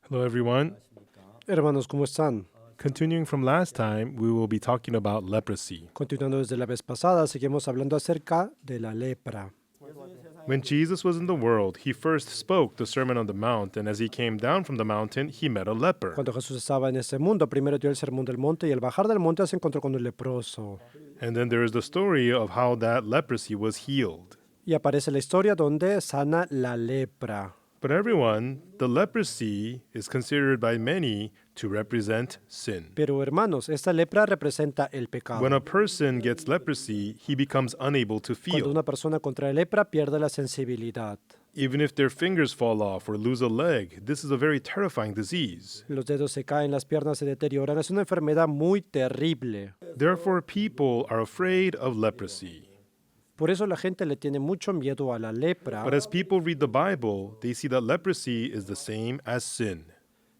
Hello, everyone. Hermanos, ¿cómo están? Continuing from last time, we will be talking about leprosy. Continuando desde la vez pasada, seguimos hablando acerca de la lepra. When Jesus was in the world, he first spoke the Sermon on the Mount, and as he came down from the mountain, he met a leper. Cuando Jesús estaba en este mundo, primero dio el sermón del monte y al bajar del monte se encontró con un leproso. And then there is the story of how that leprosy was healed. Y aparece la historia donde sana la lepra. But everyone, the leprosy is considered by many to represent sin. Pero hermanos, esta lepra representa el pecado. When a person gets leprosy, he becomes unable to Cuando feel. una persona contrae lepra, pierde la sensibilidad. Even if their fingers fall off or lose a leg, this is a very terrifying disease. Los dedos se caen, las piernas se deterioran. Es una enfermedad muy terrible. Therefore, people are afraid of leprosy. Por eso la gente le tiene mucho miedo a la lepra. But as people read the Bible, they see that leprosy is the same as sin.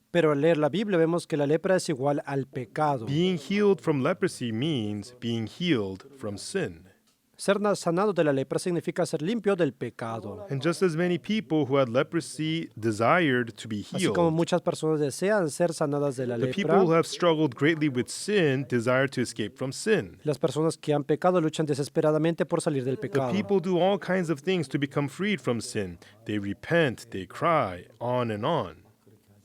Pero al leer la Biblia vemos que la lepra es igual al pecado. Being healed from leprosy means being healed from sin. Ser sanado de la lepra significa ser limpio del pecado. And just as many people who had leprosy desired to be Así como healed, muchas personas desean ser sanadas de la the people lepra, who have struggled greatly with sin desire to escape from sin. las personas que han pecado luchan desesperadamente por salir del The pecado. people do all kinds of things to become freed from sin. They repent, they cry, on and on.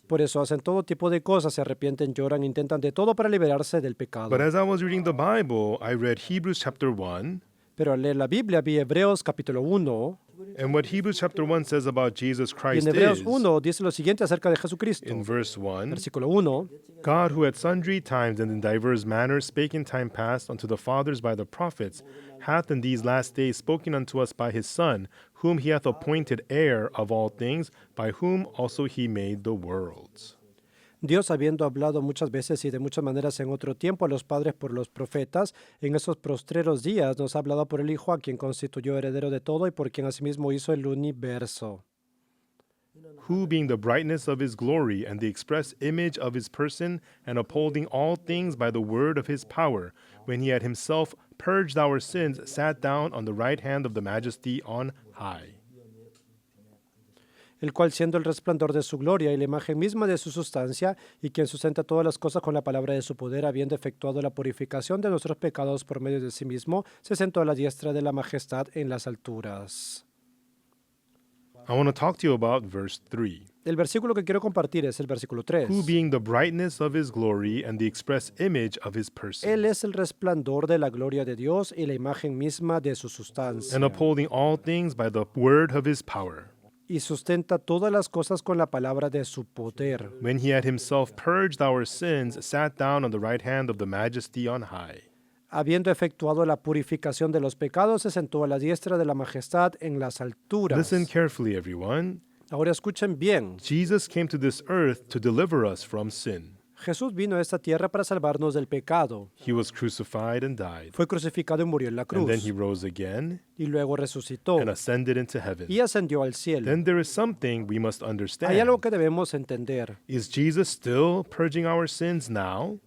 Por eso hacen todo tipo de cosas, se arrepienten, lloran, intentan de todo para liberarse del pecado. But as I was reading the Bible, I read Hebrews chapter 1. Pero al leer la Biblia vi Hebreos capítulo 1, And what Hebrews chapter 1 says about Jesus y Christ en Hebreos is, 1 dice lo siguiente acerca de Jesucristo. in verse 1, Versículo 1, God, who at sundry times and in divers manners spake in time past unto the fathers by the prophets, hath in these last days spoken unto us by his Son, whom he hath appointed heir of all things, by whom also he made the worlds. Dios, habiendo hablado muchas veces y de muchas maneras en otro tiempo a los padres por los profetas, en esos postreros días nos ha hablado por el Hijo, a quien constituyó heredero de todo y por quien asimismo hizo el universo. Who, being the brightness of his glory and the express image of his person, and upholding all things by the word of his power, when he had himself purged our sins, sat down on the right hand of the majesty on high. El cual, siendo el resplandor de su gloria y la imagen misma de su sustancia, y quien sustenta todas las cosas con la palabra de su poder, habiendo efectuado la purificación de nuestros pecados por medio de sí mismo, se sentó a la diestra de la majestad en las alturas. I want to talk to you about verse 3. El versículo que quiero compartir es el versículo 3. Who, being the brightness of his glory and the express image of his person, Él es el resplandor de la gloria de Dios y la imagen misma de su sustancia. and upholding all things by the word of his power, Y sustenta todas las cosas con la palabra de su poder. when he had himself purged our sins, sat down on the right hand of the majesty on high. Habiendo efectuado la purificación de los pecados, se sentó a la diestra de la majestad en las alturas. Listen carefully, everyone. Ahora escuchen bien. Jesus came to this earth to deliver us from sin. Jesús vino a esta tierra para salvarnos del pecado. He was crucified and died, Fue crucificado y murió en la and then cruz. he rose again Y luego resucitó and ascended into heaven. y ascendió al cielo. Then there is something we must Hay understand. algo que debemos entender. Is Jesus still purging our sins now?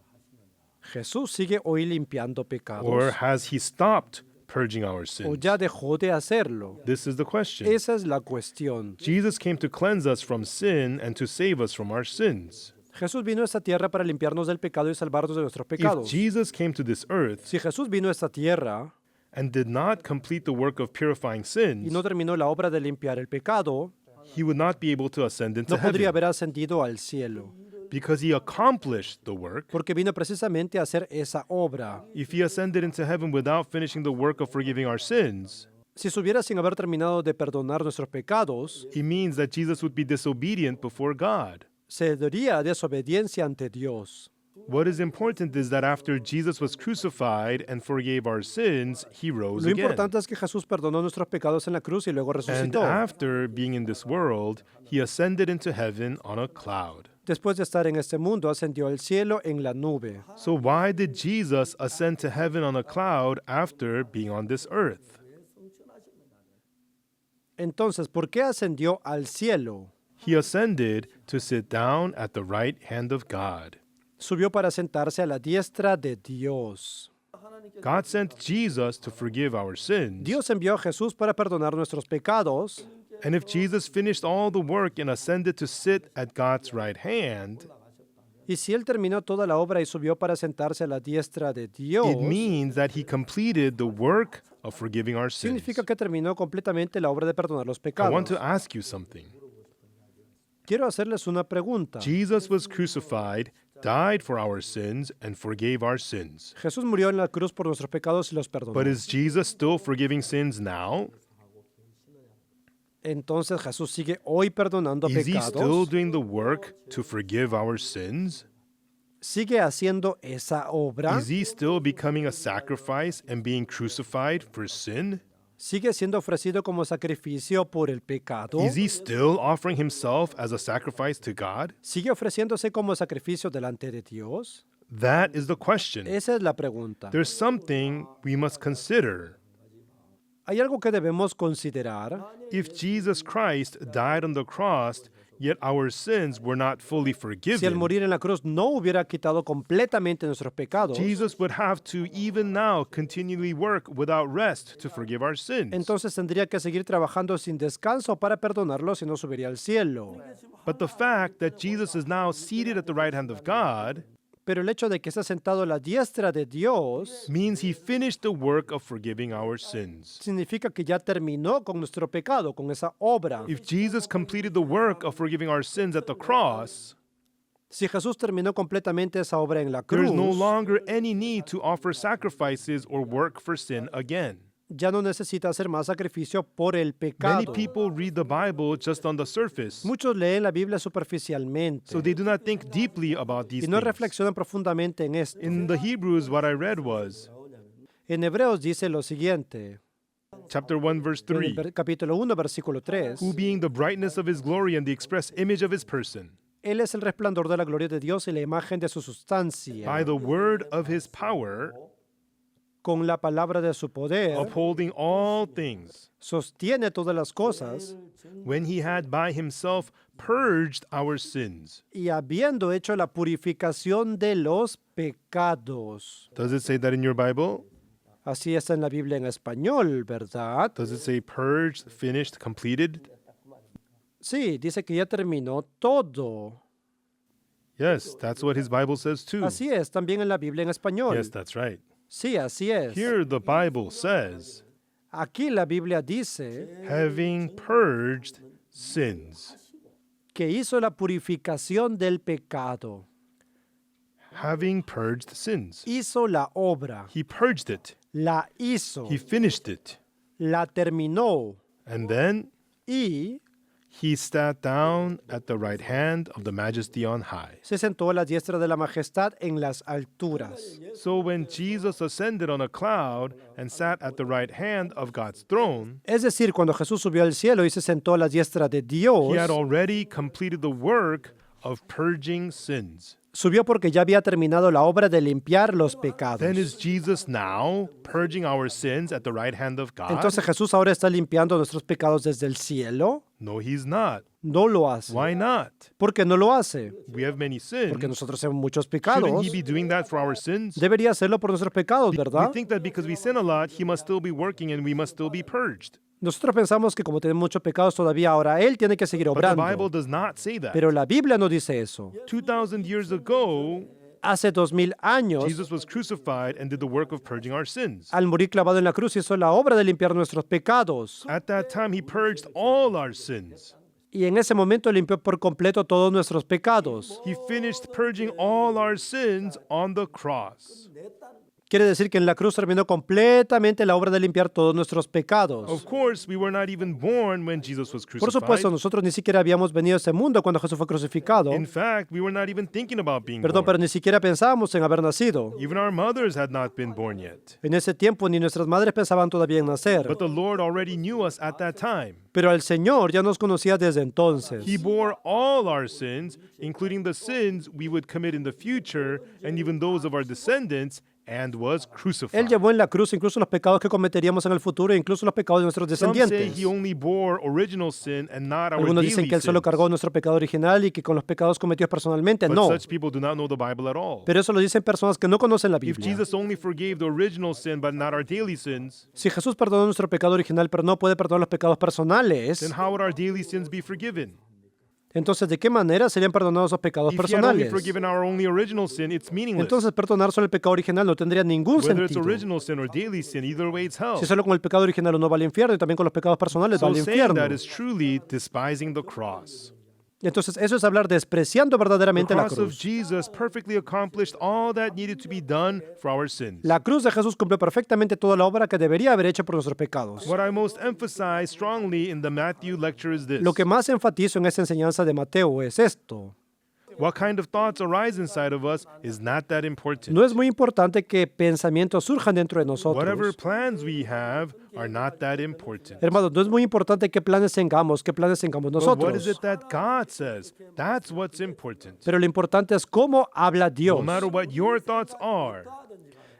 Jesús sigue hoy limpiando pecados. Or has he stopped purging our ¿O sins? ya dejó de hacerlo? This is the question. Esa es la cuestión. Jesus came to cleanse us from sin and to save us from our sins. Jesús vino a esta tierra para limpiarnos del pecado y salvarnos de nuestros If pecados. Jesus came to this earth Si Jesús vino a esta tierra and did not complete the work of purifying y sins, no terminó la obra de limpiar el pecado, he would not be able to ascend into no podría heaven haber ascendido al cielo, because he accomplished the work. porque vino precisamente a hacer esa obra. If he ascended into heaven without finishing the work of forgiving our sins, Si subiera sin haber terminado de perdonar nuestros pecados, it means that Jesus would be disobedient before God. se daría desobediencia ante Dios. What is important is that after Jesus was crucified and forgave our sins, he rose Lo again. importante es que Jesús perdonó nuestros pecados en la cruz y luego And resucitó. after being in this world, he ascended into heaven on a cloud. Después de estar en este mundo, ascendió al cielo en la nube. So why did Jesus ascend to heaven on a cloud after being on this earth? Entonces, ¿por qué ascendió al cielo? He ascended to sit down at the right hand of God. Subió para sentarse a la diestra de Dios. God sent Jesus to forgive our sins. Dios envió a Jesús para perdonar nuestros pecados. And if Jesus finished all the work and ascended to sit at God's right hand, Y si Él terminó toda la obra y subió para sentarse a la diestra de Dios, it means that he completed the work of forgiving our sins. significa que terminó completamente la obra de perdonar los I want pecados. to ask you something. Quiero hacerles una pregunta. Jesus was crucified, died for our sins, and forgave our sins. Jesús murió en la cruz por nuestros pecados y los perdonó. But is Jesus still forgiving sins now? Entonces Jesús sigue hoy perdonando Is he still pecados. doing the work to forgive our sins? Sigue haciendo esa obra. Is he still becoming a sacrifice and being crucified for sin? Sigue siendo ofrecido como sacrificio por el pecado. Is he still offering himself as a sacrifice to God? Sigue ofreciéndose como sacrificio delante de Dios. That is the question. Esa es la pregunta. There's something we must consider. Hay algo que debemos considerar. If Jesus Christ died on the cross, yet our sins were not fully Si al forgiven, morir en la cruz no hubiera quitado completamente nuestros pecados, Jesus would have to even now continually work without rest to forgive our sins. entonces tendría que seguir trabajando sin descanso para perdonarlos y no subiría al cielo. But the fact that Jesus is now seated at the right hand of God Pero el hecho de que está sentado a la diestra de Dios means he finished the work of forgiving our sins. significa que ya terminó con nuestro pecado, con esa obra. If Jesus completed the work of forgiving our sins at the cross, Si Jesús terminó completamente esa obra en la there cruz, is no longer any need to offer sacrifices or work for sin again. ya no necesita hacer más sacrificio por el Many pecado. people read the Bible just on the surface, Muchos leen la Biblia superficialmente so they do not think deeply about these y no things. reflexionan profundamente en esto. In the Hebrews, what I read was En Hebreos dice lo siguiente, chapter 1, verse en el 3, capítulo 1, versículo 3, who being the brightness of his glory and the express image of his person, Él es el resplandor de la gloria de Dios y la imagen de su sustancia, by the word of his power, con la palabra de su poder, upholding all things, sostiene todas las cosas, when he had by himself purged our sins. y habiendo hecho la purificación de los pecados. Does it say that in your Bible? Así está en la Biblia en español, ¿verdad? Does it say purged, finished, completed? Sí, dice que ya terminó todo. Yes, that's what his Bible says too. Así es, también en la Biblia en español. Yes, that's right. Sí, así es. Here the Bible says, Aquí la Biblia dice having purged sins. que hizo la purificación del pecado. Having purged sins. Hizo la obra, He purged it. la hizo, He finished it. la terminó And then y he sat down at the right hand of the Majesty on high. se sentó a la diestra de la majestad en las alturas. So when Jesus ascended on a cloud and sat at the right hand of God's throne, Es decir, cuando Jesús subió al cielo y se sentó a la diestra de Dios, he had already completed the work of purging sins. subió porque ya había terminado la obra de limpiar los pecados. Then is Jesus now purging our sins at the right hand of God? Entonces Jesús ahora está limpiando nuestros pecados desde el cielo. No, he's not. No lo hace. Why not? ¿Por qué no lo hace? We have many sins. Porque nosotros tenemos muchos Shouldn't pecados. he be doing that for our sins? Debería hacerlo por nuestros pecados, We ¿verdad? think that because we sin a lot, he must still be working and we must still be purged. Nosotros pensamos que como tenemos muchos pecados todavía, ahora Él tiene que seguir But the Bible obrando. does not say that. Pero la Biblia no dice eso. 2,000 years ago, Hace 2000 años, Jesus was crucified and did the work of purging our sins. al morir clavado en la cruz, hizo la obra de limpiar nuestros pecados. At that time, he purged all our sins. Y en ese momento limpió por completo todos nuestros pecados. He finished purging all our sins on the cross. Quiere decir que en la cruz terminó completamente la obra de limpiar todos nuestros pecados. Of course, we were not even born when Jesus was Por supuesto, crucified. nosotros ni siquiera habíamos venido a este mundo cuando Jesús fue crucificado. In fact, we were not even thinking about being Perdón, pero born. ni siquiera pensábamos en haber nacido. Even our mothers had not been born yet. En ese tiempo ni nuestras madres pensaban todavía en nacer. But the Lord already knew us at that time. Pero el Señor ya nos conocía desde entonces. He bore all our sins, including the sins we would commit in the future, and even those of our descendants, and was Él crucified. llevó en la cruz incluso los pecados que cometeríamos en el futuro e incluso los pecados de nuestros Some say descendientes. he only bore original sin and not our Algunos dicen daily que Él solo sins. cargó nuestro pecado original y que con los pecados cometidos personalmente, But no. such people do not know the Bible at all. Pero eso lo dicen personas que no conocen la If Biblia. Jesus only forgave the original sin but not our daily sins, Si Jesús perdonó nuestro pecado original, pero no puede perdonar los pecados personales, then how would our daily sins be forgiven? entonces, ¿de qué manera serían perdonados los pecados If he had only personales? forgiven our only original sin, it's meaningless. Entonces, perdonar solo el pecado original no tendría ningún Whether it's sentido. original sin or daily sin, either way it's hell. Si solo con el pecado original uno va al infierno y también con los pecados personales va So al saying infierno. that is truly despising the cross. Entonces, eso es hablar despreciando The verdaderamente la cross of cruz. Jesus perfectly accomplished all that needed to be done for our sins. La cruz de Jesús cumplió perfectamente toda la obra que debería haber hecho por nuestros pecados. What I most emphasize strongly in the Matthew lecture is this. Lo que más enfatizo en esta enseñanza de Mateo es esto. What kind of thoughts arise inside of us is not that important. No es muy importante que pensamientos surjan dentro de Whatever nosotros. plans we have are not that important. Hermanos, no es muy importante qué planes tengamos But what is nosotros. it that God says? That's what's important. Pero lo importante es cómo habla Dios. No matter what your thoughts are,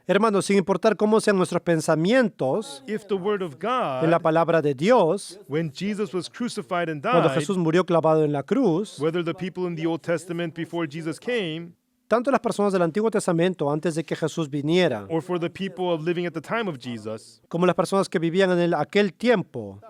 Hermanos, sin importar cómo sean nuestros pensamientos, if the word of en la God, palabra de Dios, when Jesus was crucified and cuando died, Jesús murió clavado en la cruz, whether the people in the Old Testament before Jesus came, tanto las personas del Antiguo Testamento antes de que Jesús viniera, or for the people of living at the time of Jesus, como las personas que vivían en aquel tiempo,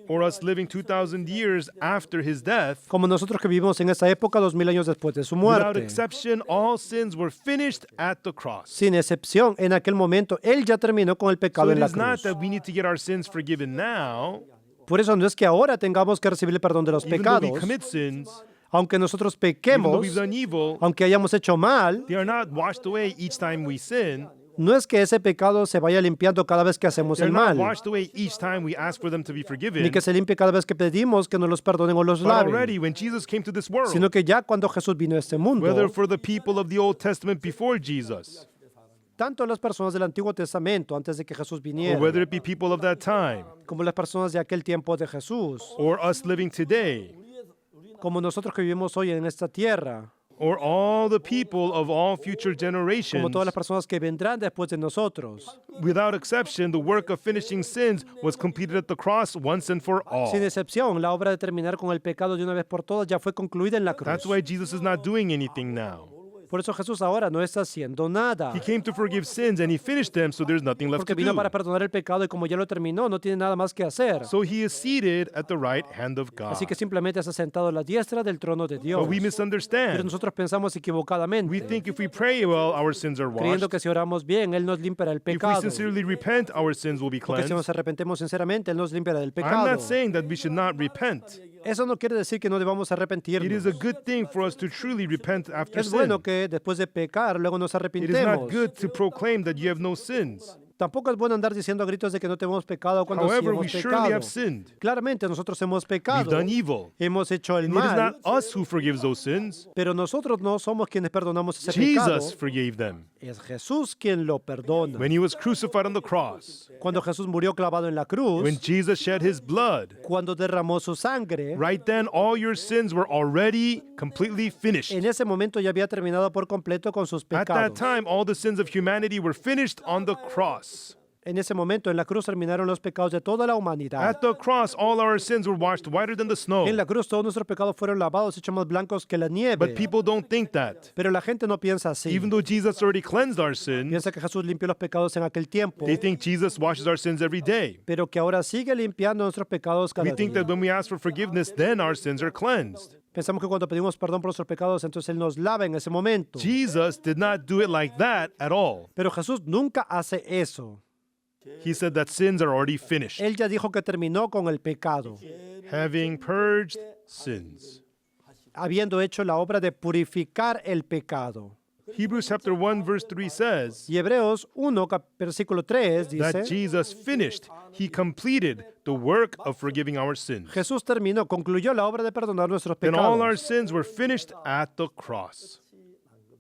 or us living 2,000 years after his death, como nosotros que vivimos en esa época 2000 años después de su without muerte. exception, all sins were finished at the cross. Sin excepción, en aquel momento, Él ya terminó con el So pecado it en la is not cruz. that we need to get our sins forgiven now, Por eso no es que ahora tengamos que recibir el perdón de los even though we pecados, commit sins, aunque nosotros even though pequemos, we've done evil, aunque hayamos hecho mal, they are not washed away each time we sin. no es que ese pecado se vaya limpiando cada vez que hacemos They're el not mal, washed away each time we ask for them to be forgiven. ni que se limpie cada vez que pedimos que nos los perdonen o los But already, laven, when Jesus came to this world, sino que ya cuando Jesús vino a este mundo, whether for the people of the Old Testament before Jesus, tanto las personas del Antiguo Testamento antes de que Jesús or viniera, whether it be people of that time, como las personas de aquel tiempo de Jesús, or us living today, como nosotros que vivimos hoy en esta tierra, or all the people of all future como generations, todas las personas que vendrán después de nosotros. without exception, the work of finishing sins was completed at the cross once and for all. Sin excepción, la obra de terminar con el pecado de una vez por todas ya fue concluida en la cruz. That's why Jesus is not doing anything now. Por eso Jesús ahora no está haciendo nada, He came to forgive sins and he finished them, so there's nothing left porque to vino do. para perdonar el pecado y como ya lo terminó, no tiene nada más que hacer. So he is seated at the right hand of God. Así que simplemente está sentado a la diestra del trono de Dios. But we Pero misunderstand. nosotros pensamos We equivocadamente, think if we pray well, our sins are creyendo washed. que si oramos bien, Él nos limpiará el If we pecado. sincerely repent, our sins will be Porque si nos cleansed. arrepentimos sinceramente, Él nos limpiará del I'm pecado. not saying that we should not repent. Eso no quiere decir que no debamos It is arrepentirnos. a good thing for us to truly repent after Es sin. bueno que después de pecar, luego nos It is not arrepintemos. good to proclaim that you have no sins. Tampoco es bueno andar diciendo a gritos de que no tenemos pecado cuando sí However, we hemos surely pecado. have sinned. Claramente nosotros hemos We've pecado, done evil. hemos hecho el And it is mal, not us who forgives those sins. pero nosotros no somos quienes perdonamos ese pecado. Jesus forgave them. Es Jesús quien lo perdona. When he was crucified on the cross, Cuando Jesús murió clavado en la cruz, when Jesus shed his blood, cuando derramó su sangre, right then all your sins were already completely finished. en ese momento ya había terminado por completo con sus At that pecados. time, all the sins of humanity were finished on the cross. En ese momento en la cruz terminaron los pecados de toda la humanidad. At the cross, all our sins were washed whiter than the snow. En la cruz todos nuestros pecados fueron lavados, hechos más blancos que la nieve. But people don't think that. Pero la gente no piensa así. Even though Jesus already cleansed our sins, Piensa que Jesús limpió los pecados en aquel tiempo, they think Jesus washes our sins every day. pero que ahora sigue limpiando nuestros pecados We cada think día. that when we ask for forgiveness, then our sins are cleansed. Pensamos que cuando pedimos perdón por nuestros pecados, entonces Él nos lava en ese momento. Jesus did not do it like that at all. Pero Jesús nunca hace eso. He said that sins are already finished, Él ya dijo que terminó con el pecado, having purged sins. habiendo hecho la obra de purificar el pecado. Hebrews chapter 1 verse 3 says Y Hebreos 1, versículo 3 that dice, Jesus finished, he completed the work of forgiving our sins. Jesús terminó, concluyó la obra de perdonar nuestros Then all our pecados. sins were finished at the cross.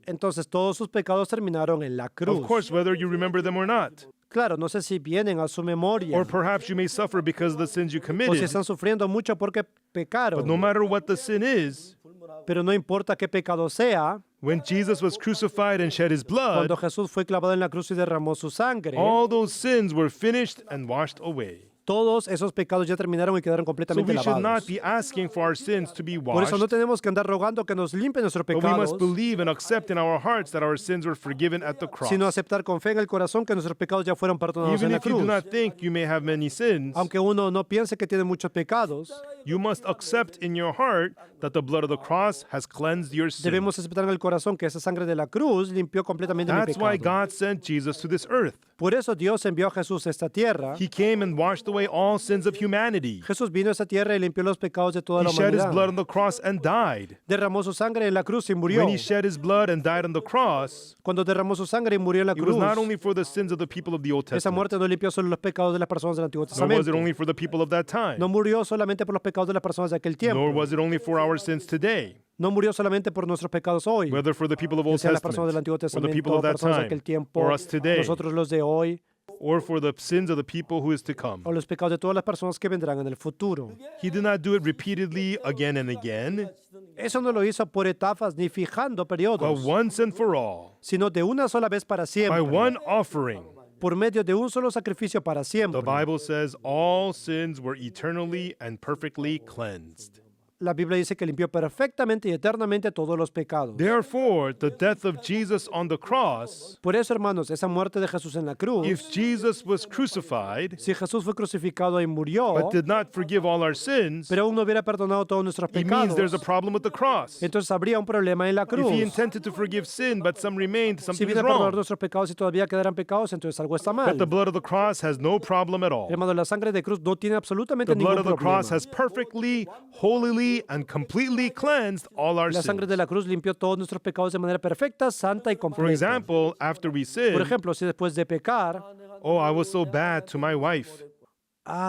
Entonces todos sus pecados terminaron en la Of cruz. course, whether you remember them or not, Claro, no sé si vienen a su memoria or perhaps you may suffer because of the sins you o si committed. están sufriendo mucho porque But no pecaron. matter what the sin is, Pero no importa qué pecado sea, when Jesus was crucified and shed his blood, cuando Jesús fue clavado en la cruz y derramó su sangre, all those sins were finished and washed away. todos esos pecados ya terminaron y quedaron So completamente we should lavados. not be asking for our sins to be Por eso no washed, tenemos que andar rogando que nos limpien nuestros but we must pecados, believe and accept in our hearts that our sins were forgiven at the sino cross. aceptar con fe en el corazón que nuestros pecados ya fueron perdonados Even en la if you do cruz. not think you may have many sins, Aunque uno no piense que tiene muchos pecados, you must accept in your heart that the blood of the cross has cleansed your sins. debemos aceptar en el corazón que esa sangre de la cruz limpió completamente mi That's why pecado. God sent Jesus to this earth. Por eso Dios envió a Jesús a esta tierra. He came and washed away all sins of humanity. Jesús vino a esta tierra y limpió los pecados de toda He la shed his blood humanidad. on the cross and died. Derramó su sangre en la cruz y murió. When he shed his blood and died on the cross, Cuando derramó su sangre y murió en la it was cruz, not only for the sins of the people of the Old esa Testament, muerte no limpió solo los pecados de las personas del Antiguo nor was it Testamento. only for the people of that time, No murió solamente por los pecados de las personas de aquel nor tiempo. was it only for our sins today, No murió solamente por nuestros pecados hoy. whether for the people of Ya Old sean las personas del Testament, Antiguo or the people Testamento, of that personas de time, aquel tiempo, or us today, nosotros los de hoy, or for the sins of the people who is to come. o los pecados de todas las personas que vendrán en el futuro. He did not do it repeatedly again and again, Eso no lo hizo por etapas ni fijando but periodos, once and for all, sino de una sola vez para by siempre, one offering. por medio de un solo sacrificio para The siempre. Bible says all sins were eternally and perfectly cleansed. La Biblia dice que limpió perfectamente y eternamente todos los pecados. Therefore, the death of Jesus on the cross, Por eso, hermanos, esa muerte de Jesús en la cruz, if Jesus was crucified si Jesús fue crucificado y murió, but did not forgive all our sins, pero aún no hubiera perdonado todos nuestros it means there's a pecados, problem with the cross. entonces habría un problema en la If cruz. he intended to forgive sin, but some remained, Si something viene is a perdonar wrong. nuestros pecados y todavía quedarán pecados, entonces algo está mal. But the blood of the cross has no problem at all. Hermano, la sangre de cruz no tiene absolutamente The blood ningún of the cross problema. has perfectly, holily, and completely cleansed all our La sangre de sins. la cruz limpió todos nuestros pecados de manera perfecta, santa y For completa. example, after we Por sin, ejemplo, si después de pecar, oh, I was so bad to my wife.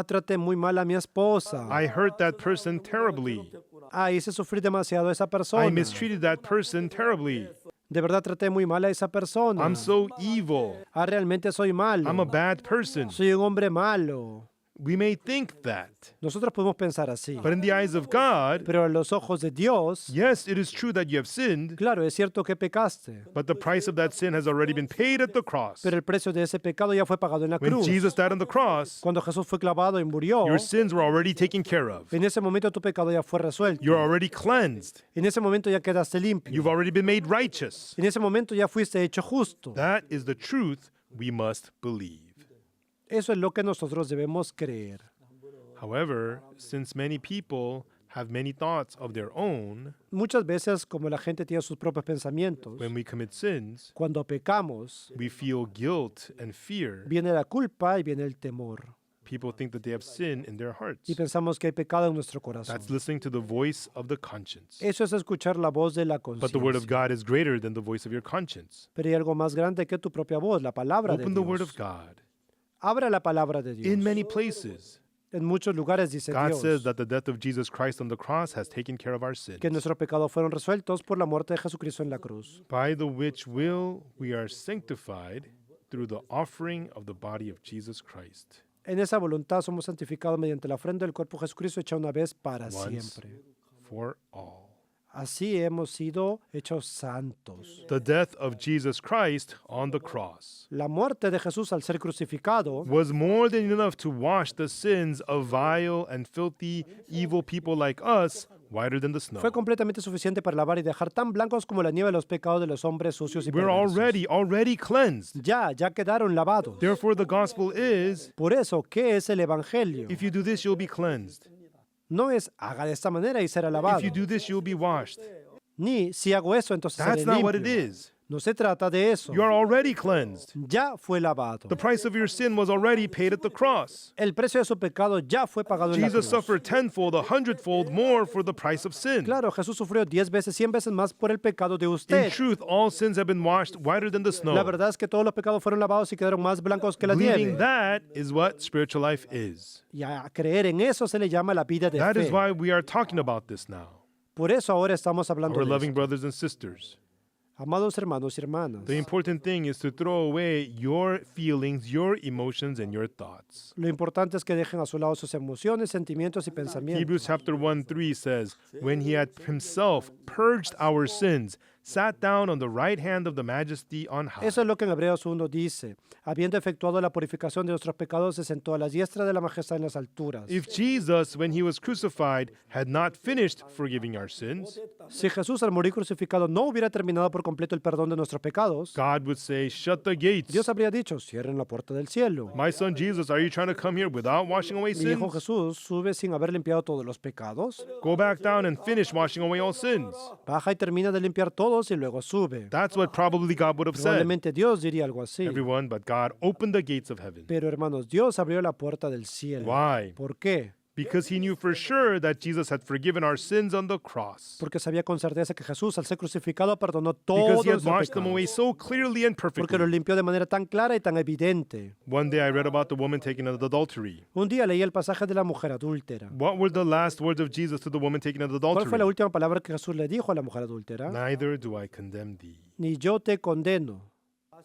traté muy mal a mi esposa, I hurt that person terribly. hice sufrir demasiado a esa persona, I mistreated that person terribly. de verdad traté muy mal a esa persona, I'm so evil. realmente soy malo, I'm a bad person. soy un hombre malo. We may think that. Nosotros podemos pensar así, But in the eyes of God, pero a los ojos de Dios, yes, it is true that you have sinned, claro, es cierto que pecaste, but the price of that sin has already been paid at the cross. pero el precio de ese pecado ya fue pagado en la When cruz. Jesus died on the cross, Cuando Jesús fue clavado y murió, your sins were already taken care of. en ese momento tu pecado ya fue resuelto. You're already cleansed. En ese momento ya quedaste limpio. You've already been made righteous. En ese momento ya fuiste hecho justo. That is the truth we must believe. Eso es lo que nosotros debemos creer. However, since many people have many thoughts of their own, Muchas veces, como la gente tiene sus propios pensamientos, when we commit sins, cuando pecamos, we feel guilt and fear. viene la culpa y viene el temor. People think that they have sin in their hearts. Y pensamos que hay pecado en nuestro corazón. That's listening to the voice of the conscience. Eso es escuchar la voz de la But the word of conciencia. God is greater than the voice of your conscience. Pero hay algo más grande que tu propia voz, la palabra de Open the word of Dios. God. Abra la palabra de Dios. In many places, En muchos lugares dice God Dios says that the death of Jesus Christ on the cross has taken care of our sins, que nuestros pecados fueron resueltos por la muerte de Jesucristo en la cruz. by the which will we are sanctified through the offering of the body of Jesus Christ. En esa voluntad somos santificados mediante la ofrenda del cuerpo de Jesucristo hecha una vez para Once siempre. for all. Así hemos sido hechos santos. The death of Jesus Christ on the cross La muerte de Jesús al ser crucificado was more than enough to wash the sins of vile and filthy, evil people like us whiter than the snow. fue completamente suficiente para lavar y dejar tan blancos como la nieve los pecados de los hombres sucios y We're perversos. already cleansed. Ya quedaron lavados. Therefore, the gospel is, Por eso, ¿qué es el evangelio? if you do this, you'll be cleansed. No es haga de esta manera y será lavado. If you do this, you'll be washed. Ni si hago eso, entonces seré That's not what it limpio. is. No se trata de eso. You are already cleansed. Ya fue lavado. The price of your sin was already paid at the cross. El precio de su pecado ya fue pagado en la Jesus cruz. suffered tenfold, 100-fold more for the price of sin. Claro, Jesús sufrió 10 veces, 100 veces más por el pecado de In usted. truth, all sins have been washed whiter than the La snow. verdad es que todos los pecados fueron lavados y quedaron más blancos que la Believing nieve. that is what spiritual life is. Y a creer en eso se le llama la vida de That is fe. why we are talking about this now. Por eso ahora estamos hablando Our de loving esto. brothers and sisters. Amados hermanos y hermanas, The important thing is to throw away your feelings, your emotions, and your thoughts. lo importante es que dejen a su lado sus emociones, sentimientos y pensamientos. Hebrews chapter 1:3 says, when he had himself purged our sins, sat down on the right hand of the majesty on high. Eso es lo que en Hebreos 1 dice. Habiendo efectuado la purificación de nuestros pecados, se sentó a la diestra de la majestad en las alturas. If Jesus, when he was crucified, had not finished forgiving our sins, Si Jesús al morir crucificado no hubiera terminado por completo el perdón de nuestros pecados, God would say, shut the gates. Dios habría dicho, cierren la puerta del cielo. My son Jesus, are you trying to come here without washing away Mi hijo sins? Jesús sube sin haber limpiado todos los pecados, Go back down and finish washing away all sins. baja y termina de limpiar todos y luego sube. That's what probably God would have said. Probablemente Dios diría algo así. Everyone, but God opened the gates of heaven. Pero hermanos, Dios abrió la puerta del cielo. Why? ¿Por qué? Because he knew for sure that Jesus had forgiven our sins on the cross. Porque sabía con certeza que Jesús, al ser crucificado, perdonó Because todos he had nuestros washed them away pecados. so clearly and Porque los perfectly. limpió de manera tan clara y tan evidente. One day I read about the woman taken into adultery. Un día leí el pasaje de la mujer adúltera. What were the last words of Jesus to the woman taken into ¿Cuál fue la adultery? última palabra que Jesús le dijo a la mujer adúltera? Neither do I condemn thee. Ni yo te condeno.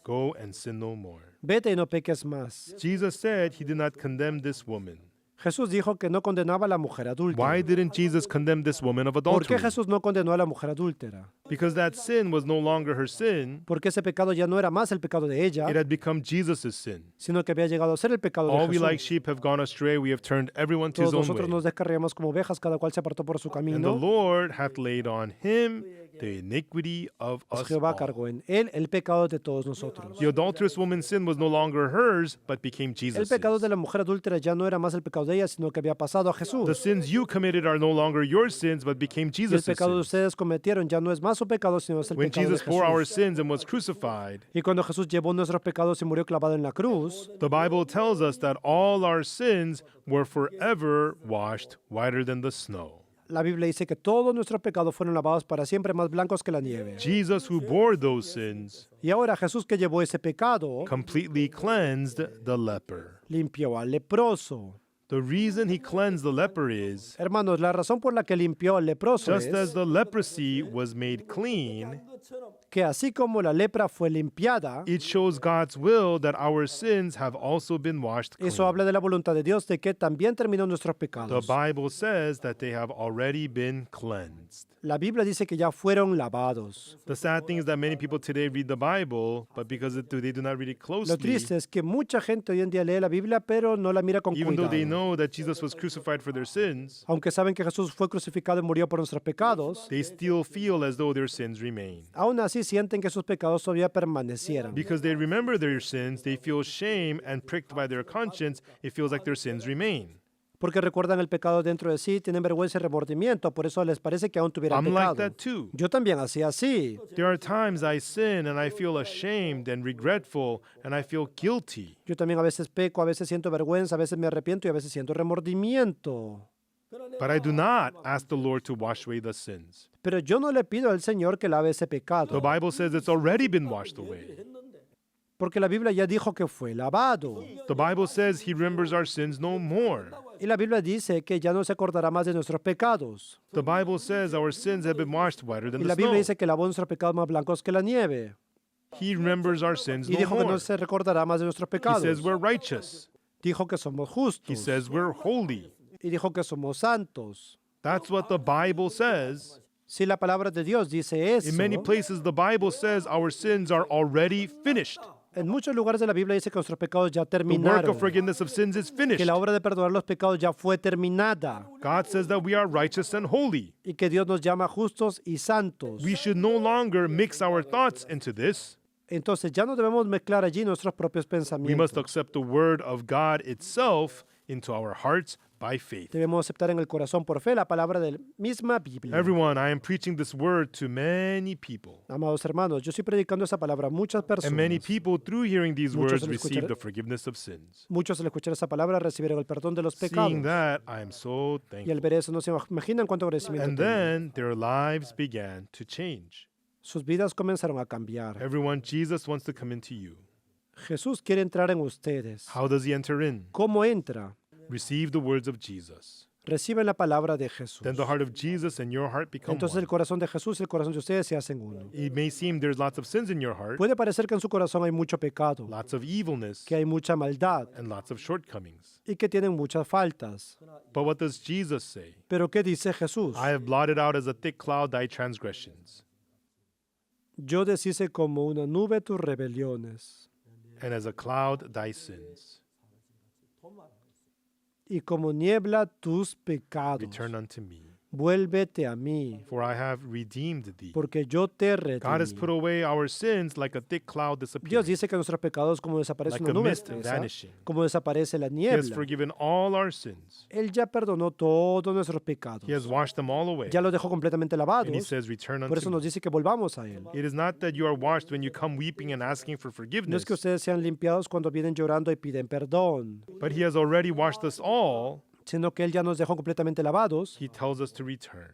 Go and sin no more. Vete y no peques más. Jesus said he did not condemn this woman. Jesús dijo que no condenaba a la mujer adúltera. Why didn't Jesus condemn this woman of ¿Por adultery? qué Jesús no condenó a la mujer adúltera? Because that sin was no longer her sin. Porque ese pecado ya no era más el pecado de ella, It had become Jesus' sin. sino que había llegado a ser el pecado All de we like Jesús. sheep have gone astray. We have turned everyone to his Todos own nosotros way. nos descarriamos como ovejas, cada cual se apartó por su And the camino. Lord hath laid on him the iniquity of Pues us Jehová all. cargó en él el pecado de todos nosotros. The adulterous woman's sin was no longer hers, but became El Jesus'. pecado de la mujer adúltera ya no era más el pecado de ella, sino que había pasado a The Jesús. sins you committed are no longer your sins, but became Y el Jesus' pecado de sins. ustedes cometieron ya no es más su pecado, sino es el When pecado de Jesus bore our Jesús. sins and was crucified, Y cuando Jesús llevó nuestros pecados y murió clavado en la cruz, the Bible tells us that all our sins were forever washed whiter than the snow. la Biblia dice que todos nuestros pecados fueron lavados para siempre más blancos que la nieve. Jesus, who bore those sins, Y ahora Jesús que llevó ese pecado, completely cleansed the leper. limpió al leproso. The reason he cleansed the leper is Hermanos, la razón por la que limpió al leproso just as es the leprosy was made clean, que así como la lepra fue limpiada, it shows God's will that our sins have also been washed eso clean. habla de la voluntad de Dios de que también terminó nuestros The pecados. Bible says that they have already been cleansed. La Biblia dice que ya fueron lavados. The sad thing is that many people today read the Bible, but because they do not read it Lo closely, triste es que mucha gente hoy en día lee la Biblia, pero no la mira con even though they cuidado. know that Jesus was crucified for their sins, Aunque saben que Jesús fue crucificado y murió por nuestros pecados, they still feel as though their sins remain. aún así sienten que sus pecados todavía permanecieran. Because they remember their sins, they feel shame and pricked by their conscience, it feels like their sins remain. Porque recuerdan el pecado dentro de sí, tienen vergüenza y remordimiento, por eso les parece que aún tuvieran I'm like pecado. that too. Yo también hacía así. There are times I sin and I feel ashamed and regretful and I feel guilty. Yo también a veces peco, a veces siento vergüenza, a veces me arrepiento y a veces siento remordimiento. But I do not ask the Lord to wash away the sins. Pero yo no le pido al Señor que lave ese The pecado, Bible says it's already been washed away. porque la Biblia ya dijo que fue lavado. The Bible says he remembers our sins no more. Y la Biblia dice que ya no se acordará más de nuestros pecados. The Bible says our sins have been washed whiter than Y the la Biblia snow. dice que lavó nuestros pecados más blancos que la nieve. He remembers our sins Y no dijo que more. no se recordará más de nuestros He pecados. says we're righteous. Dijo que somos He justos. says we're holy. Y dijo que somos santos. That's what the Bible says. Si la palabra de Dios dice eso, In many places, the Bible says our sins are already finished. en muchos lugares de la Biblia dice que nuestros pecados ya The work terminaron, of forgiveness of sins is que finished. la obra de perdonar los pecados ya fue terminada God says that we are righteous and holy. y que Dios nos llama justos y santos. We should no longer mix our thoughts into this. Entonces ya no debemos mezclar allí nuestros propios We pensamientos. must accept the word of God itself into our hearts by faith. Debemos aceptar en el corazón por fe la palabra de la misma Biblia. Everyone, I am preaching this word to many people. Amados hermanos, yo estoy predicando esa palabra a muchas And many personas. people, through hearing these Muchos words, al receive escuchar- the forgiveness of sins. Muchos al escuchar esa palabra recibieron el perdón de los Seeing pecados. that, I am so Y al thankful. ver eso no se imaginan cuánto agradecimiento And tienen. then their lives began to change. Sus vidas comenzaron a cambiar. Everyone, Jesus wants to come into you. Jesús quiere entrar en ustedes. How does he enter in? ¿Cómo entra? Receive the words of Jesus. reciben la palabra de Jesús. then the heart of Jesus and your heart become Entonces one. el corazón de Jesús y el corazón de ustedes se hacen uno. It may seem there's lots of sins in your heart, Puede parecer que en su corazón hay mucho pecado, lots of evilness, que hay mucha maldad and lots of shortcomings. y que tienen muchas faltas. But what does Jesus say? Pero ¿qué dice Jesús? I have blotted out as a thick cloud thy transgressions, Yo deshice como una nube tus rebeliones and as a cloud thy sins. y como niebla tus pecados. Return unto me, Vuélvete a mí, for I have redeemed thee. porque yo te God has put redimí. away our sins like a thick cloud Dios disappears. dice que nuestros pecados como desaparece Like una a nube mist espesa, vanishing. como desaparece la He has niebla. forgiven all our sins. Él ya perdonó todos nuestros pecados. He has washed them all away. Ya los dejó completamente lavados. And he says, return Por eso unto nos me. dice que volvamos a Él. It is not that you are washed when you come weeping and asking for No forgiveness, es que ustedes sean limpiados cuando vienen llorando y piden perdón, but he has already washed us all. sino que Él ya nos dejó completamente lavados. He tells us to return.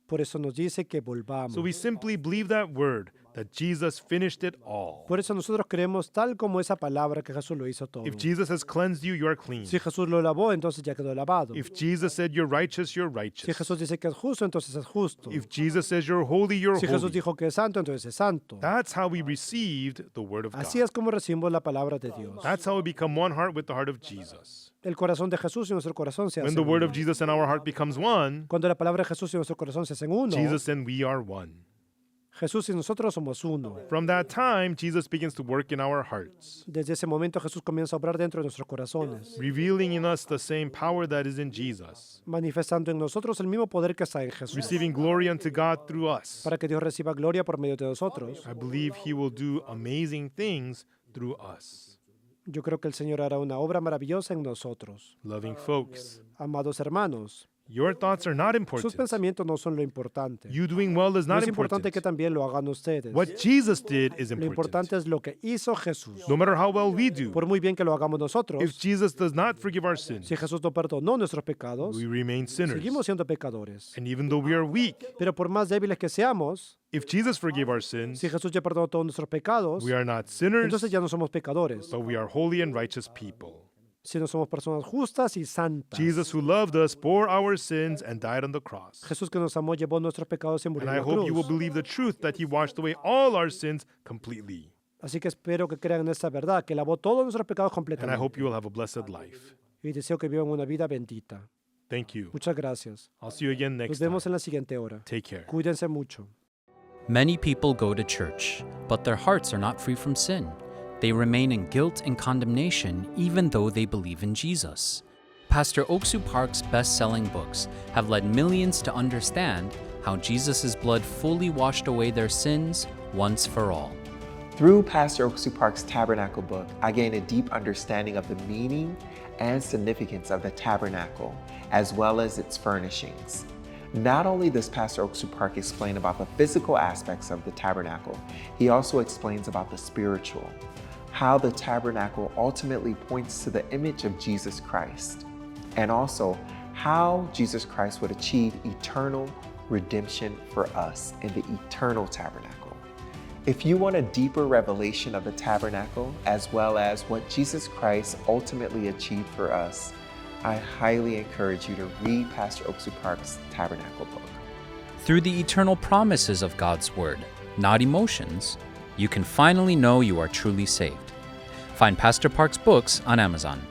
Por eso nos dice que volvamos. So we simply believe that word, that Jesus finished it all. Por eso nosotros creemos tal como esa palabra que Jesús lo hizo todo. If Jesus has cleansed you, you are clean. Si Jesús lo lavó, entonces ya quedó lavado. If Jesus said you're righteous, you're Si righteous. Jesús dice que es justo, entonces es justo. If Jesus says you're holy, you're Si Jesús holy. dijo que es santo, entonces es santo. That's how we received the word of Así God. es como recibimos la palabra de Dios. That's how we become one heart with the heart of Jesus. El corazón de Jesús y nuestro corazón se When hacen the word uno. of Jesus and our heart becomes one, Cuando la palabra de Jesús y nuestro corazón se hacen uno, Jesus and we are one. Jesús y nosotros somos uno. From that time, Jesus begins to work in our hearts, Desde ese momento Jesús comienza a obrar dentro de nuestros corazones, revealing in us the same power that is in Jesus, manifestando en nosotros el mismo poder que está en Jesús, receiving glory unto God through us. para que Dios reciba gloria por medio de nosotros. I believe He will do amazing things through us. Yo creo que el Señor hará una obra maravillosa en nosotros. Loving folks, Amados hermanos, your thoughts are not sus important. pensamientos no son lo importante. You doing well is No not es importante que important. también lo hagan ustedes. What Jesus did is Lo important. importante es lo que hizo Jesús. No matter how well we do, Por muy bien que lo hagamos if nosotros, Jesus does not forgive our sins, si Jesús no perdonó nuestros pecados, we remain sinners. seguimos siendo pecadores. And even though we are weak, Pero por más débiles que seamos, if Jesus forgave our sins, si Jesús ya perdonó todos nuestros pecados, we are not sinners, entonces ya no somos pecadores, but we are holy and righteous people. sino somos personas justas y santas. Jesus, who loved us, bore our sins and died on the cross. Jesús que nos amó llevó nuestros pecados y murió And en I la hope you will cruz. believe the truth that He washed away all our sins completely. Así que espero que crean en esta verdad, que lavó todos nuestros pecados And I completamente. hope you will have a blessed life. Y deseo que vivan una vida bendita. Thank you. Muchas gracias. I'll see you again Nos next time. vemos en la siguiente hora. Take care. Cuídense mucho. Many people go to church, but their hearts are not free from sin. They remain in guilt and condemnation even though they believe in Jesus. Pastor Oksu Park's best-selling books have led millions to understand how Jesus' blood fully washed away their sins once for all. Through Pastor Oksu Park's Tabernacle book, I gained a deep understanding of the meaning and significance of the tabernacle, as well as its furnishings. Not only does Pastor Oksu Park explain about the physical aspects of the tabernacle, he also explains about the spiritual, how the tabernacle ultimately points to the image of Jesus Christ, and also how Jesus Christ would achieve eternal redemption for us in the eternal tabernacle. If you want a deeper revelation of the tabernacle, as well as what Jesus Christ ultimately achieved for us, I highly encourage you to read Pastor Oksu Park's Tabernacle book. Through the eternal promises of God's Word, not emotions, you can finally know you are truly saved. Find Pastor Park's books on Amazon.